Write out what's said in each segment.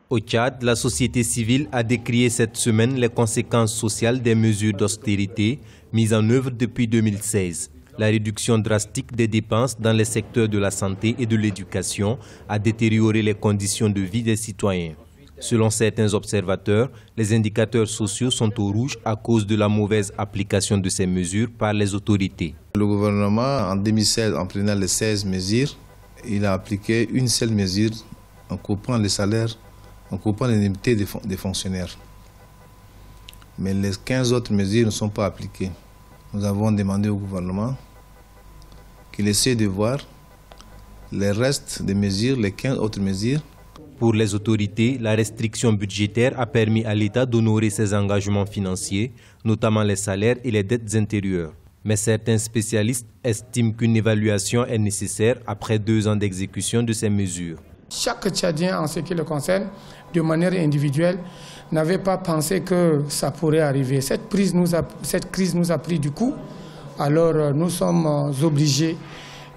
Au Tchad, la société civile a décrié cette semaine les conséquences sociales des mesures d'austérité mises en œuvre depuis 2016. La réduction drastique des dépenses dans les secteurs de la santé et de l'éducation a détérioré les conditions de vie des citoyens. Selon certains observateurs, les indicateurs sociaux sont au rouge à cause de la mauvaise application de ces mesures par les autorités. Le gouvernement, en 2016, en prenant les 16 mesures, il a appliqué une seule mesure en coupant les salaires, en coupant l'indemnité des fonctionnaires. Mais les 15 autres mesures ne sont pas appliquées. Nous avons demandé au gouvernement qu'il essaie de voir les restes des mesures, les 15 autres mesures. Pour les autorités, la restriction budgétaire a permis à l'État d'honorer ses engagements financiers, notamment les salaires et les dettes intérieures. Mais certains spécialistes estiment qu'une évaluation est nécessaire après 2 ans d'exécution de ces mesures. Chaque Tchadien, en ce qui le concerne, de manière individuelle, n'avait pas pensé que ça pourrait arriver. Cette crise nous a pris du coup. Alors nous sommes obligés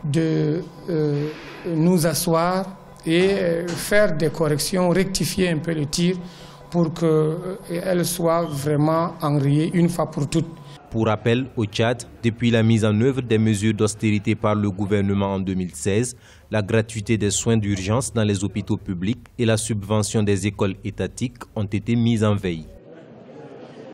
de nous asseoir et faire des corrections, rectifier un peu le tir pour qu'elle soit vraiment enrayée une fois pour toutes. Pour rappel, au Tchad, depuis la mise en œuvre des mesures d'austérité par le gouvernement en 2016, la gratuité des soins d'urgence dans les hôpitaux publics et la subvention des écoles étatiques ont été mises en veille.